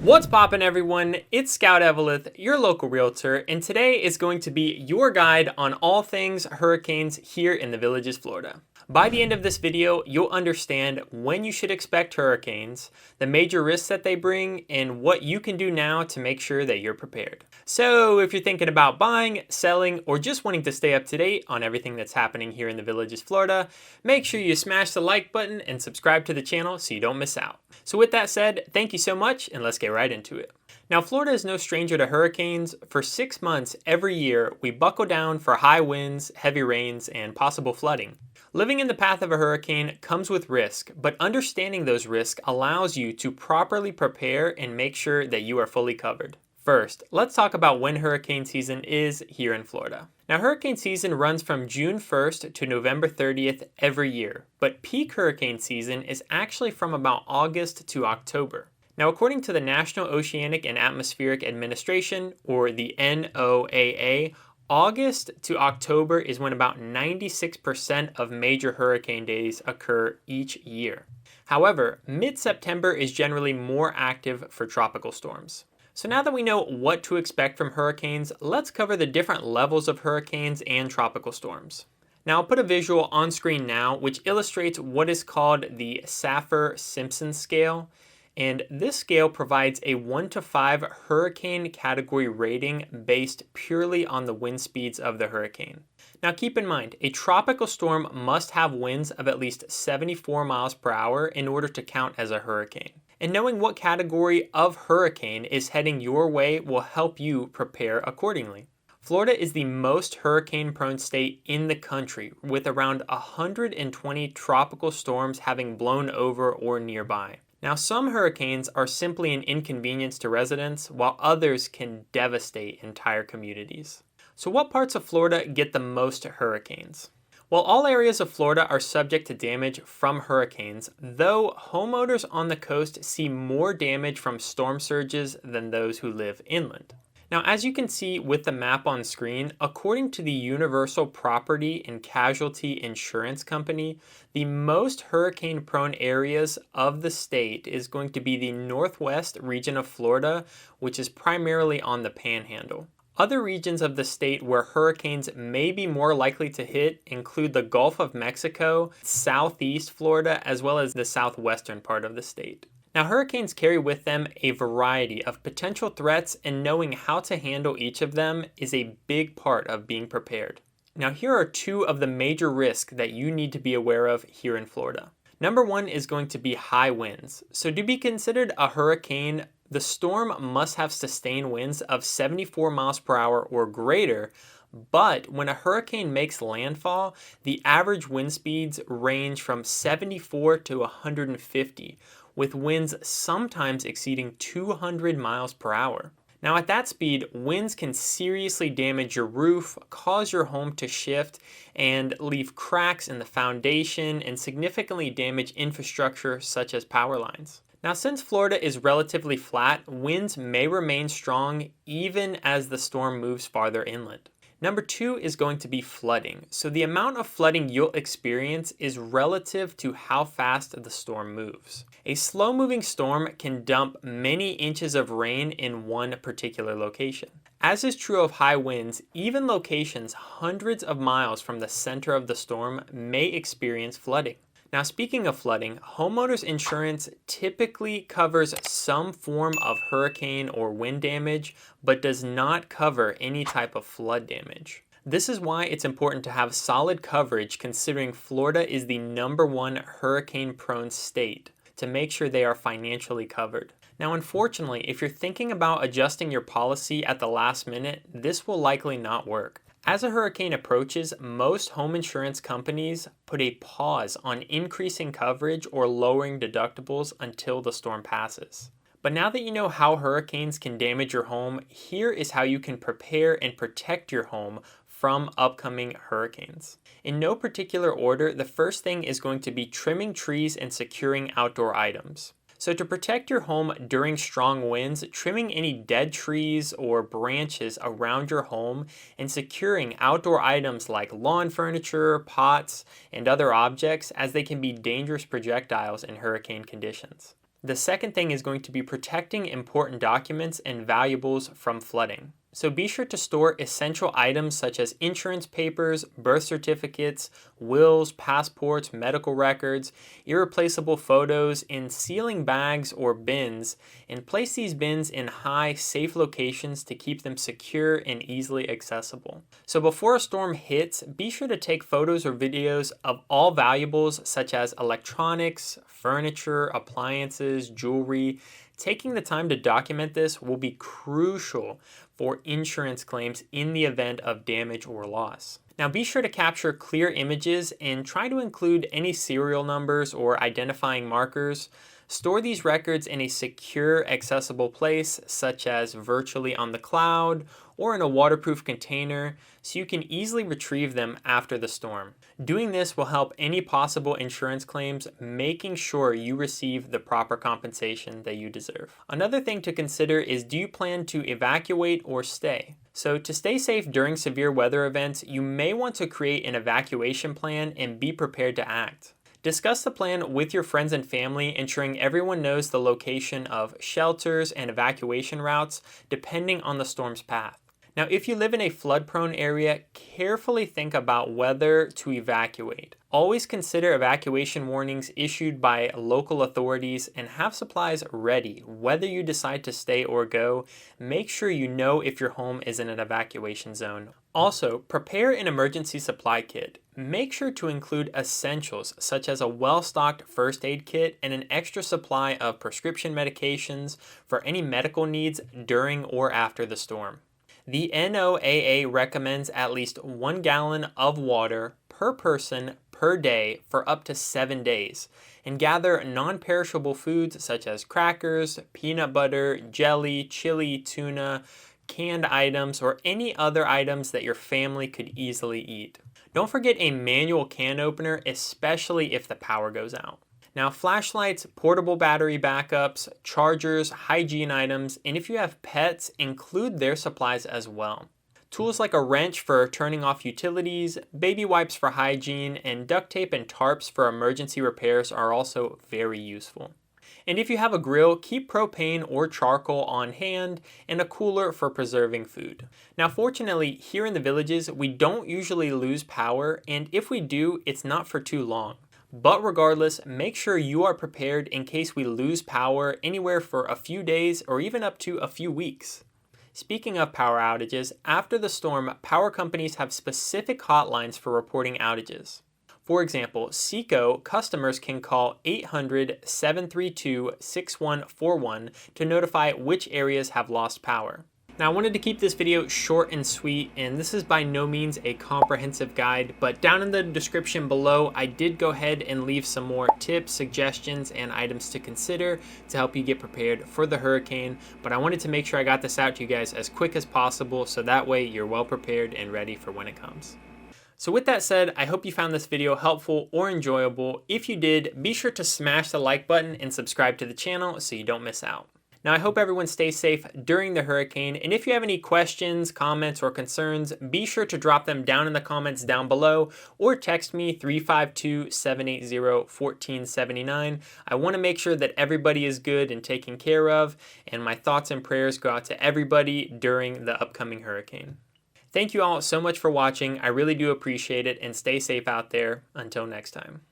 What's poppin', everyone? It's Scout Eveleth, your local realtor, and today is going to be your guide on all things hurricanes here in the Villages, Florida. By the end of this video, you'll understand when you should expect hurricanes, the major risks that they bring, and what you can do now to make sure that you're prepared. So if you're thinking about buying, selling, or just wanting to stay up to date on everything that's happening here in the Villages, Florida, make sure you smash the like button and subscribe to the channel so you don't miss out. So with that said, thank you so much, and let's get right into it. Now, Florida is no stranger to hurricanes. For 6 months every year, we buckle down for high winds, heavy rains, and possible flooding. Living in the path of a hurricane comes with risk, but understanding those risks allows you to properly prepare and make sure that you are fully covered. First, let's talk about when hurricane season is here in Florida. Now, hurricane season runs from June 1st to November 30th every year, but peak hurricane season is actually from about August to October. Now, according to the National Oceanic and Atmospheric Administration, or the NOAA, August to October is when about 96% of major hurricane days occur each year. However, mid-September is generally more active for tropical storms. So now that we know what to expect from hurricanes, let's cover the different levels of hurricanes and tropical storms. Now, I'll put a visual on screen now which illustrates what is called the Saffir-Simpson scale. And this scale provides a 1 to 5 hurricane category rating based purely on the wind speeds of the hurricane. Now keep in mind, a tropical storm must have winds of at least 74 miles per hour in order to count as a hurricane. And knowing what category of hurricane is heading your way will help you prepare accordingly. Florida is the most hurricane-prone state in the country, with around 120 tropical storms having blown over or nearby. Now, some hurricanes are simply an inconvenience to residents, while others can devastate entire communities. So what parts of Florida get the most hurricanes? Well, all areas of Florida are subject to damage from hurricanes, though homeowners on the coast see more damage from storm surges than those who live inland. Now, as you can see with the map on screen, according to the Universal Property and Casualty Insurance Company, the most hurricane-prone areas of the state is going to be the northwest region of Florida, which is primarily on the Panhandle. Other regions of the state where hurricanes may be more likely to hit include the Gulf of Mexico, southeast Florida, as well as the southwestern part of the state. Now, hurricanes carry with them a variety of potential threats, and knowing how to handle each of them is a big part of being prepared. Now, here are two of the major risks that you need to be aware of here in Florida. Number one is going to be high winds. So to be considered a hurricane, the storm must have sustained winds of 74 miles per hour or greater, but when a hurricane makes landfall, the average wind speeds range from 74 to 150, with winds sometimes exceeding 200 miles per hour. Now at that speed, winds can seriously damage your roof, cause your home to shift, and leave cracks in the foundation and significantly damage infrastructure such as power lines. Now, since Florida is relatively flat, winds may remain strong even as the storm moves farther inland. Number two is going to be flooding. So the amount of flooding you'll experience is relative to how fast the storm moves. A slow-moving storm can dump many inches of rain in one particular location. As is true of high winds, even locations hundreds of miles from the center of the storm may experience flooding. Now, speaking of flooding, homeowners insurance typically covers some form of hurricane or wind damage, but does not cover any type of flood damage. This is why it's important to have solid coverage, considering Florida is the #1 hurricane-prone state, to make sure they are financially covered. Now, unfortunately, if you're thinking about adjusting your policy at the last minute, this will likely not work. As a hurricane approaches, most home insurance companies put a pause on increasing coverage or lowering deductibles until the storm passes. But now that you know how hurricanes can damage your home, here is how you can prepare and protect your home from upcoming hurricanes. In no particular order, the first thing is going to be trimming trees and securing outdoor items. So to protect your home during strong winds, trimming any dead trees or branches around your home and securing outdoor items like lawn furniture, pots, and other objects, as they can be dangerous projectiles in hurricane conditions. The second thing is going to be protecting important documents and valuables from flooding. So be sure to store essential items such as insurance papers, birth certificates, wills, passports, medical records, irreplaceable photos in sealing bags or bins, and place these bins in high, safe locations to keep them secure and easily accessible. So before a storm hits, be sure to take photos or videos of all valuables such as electronics, furniture, appliances, jewelry. Taking the time to document this will be crucial for insurance claims in the event of damage or loss. Now be sure to capture clear images and try to include any serial numbers or identifying markers. Store these records in a secure, accessible place, such as virtually on the cloud or in a waterproof container, so you can easily retrieve them after the storm. Doing this will help any possible insurance claims, making sure you receive the proper compensation that you deserve. Another thing to consider is, do you plan to evacuate or stay? So to stay safe during severe weather events, you may want to create an evacuation plan and be prepared to act. Discuss the plan with your friends and family, ensuring everyone knows the location of shelters and evacuation routes depending on the storm's path. Now, if you live in a flood-prone area, carefully think about whether to evacuate. Always consider evacuation warnings issued by local authorities and have supplies ready. Whether you decide to stay or go, make sure you know if your home is in an evacuation zone. Also, prepare an emergency supply kit. Make sure to include essentials such as a well-stocked first aid kit and an extra supply of prescription medications for any medical needs during or after the storm. The NOAA recommends at least 1 gallon of water per person per day for up to 7 days, and gather non-perishable foods such as crackers, peanut butter, jelly, chili, tuna, canned items, or any other items that your family could easily eat. Don't forget a manual can opener, especially if the power goes out. Now, flashlights, portable battery backups, chargers, hygiene items, and if you have pets, include their supplies as well. Tools like a wrench for turning off utilities, baby wipes for hygiene, and duct tape and tarps for emergency repairs are also very useful. And if you have a grill, keep propane or charcoal on hand and a cooler for preserving food. Now, fortunately, here in the villages, we don't usually lose power, and if we do, it's not for too long. But regardless, make sure you are prepared in case we lose power anywhere for a few days or even up to a few weeks. Speaking of power outages, after the storm, power companies have specific hotlines for reporting outages. For example, Seco customers can call 800-732-6141 to notify which areas have lost power. Now, I wanted to keep this video short and sweet, and this is by no means a comprehensive guide, but down in the description below, I did go ahead and leave some more tips, suggestions, and items to consider to help you get prepared for the hurricane. But I wanted to make sure I got this out to you guys as quick as possible, so that way you're well prepared and ready for when it comes. So with that said, I hope you found this video helpful or enjoyable. If you did, be sure to smash the like button and subscribe to the channel so you don't miss out. Now, I hope everyone stays safe during the hurricane, and if you have any questions, comments, or concerns, be sure to drop them down in the comments down below, or text me 352-780-1479. I want to make sure that everybody is good and taken care of, and my thoughts and prayers go out to everybody during the upcoming hurricane. Thank you all so much for watching. I really do appreciate it, and stay safe out there. Until next time.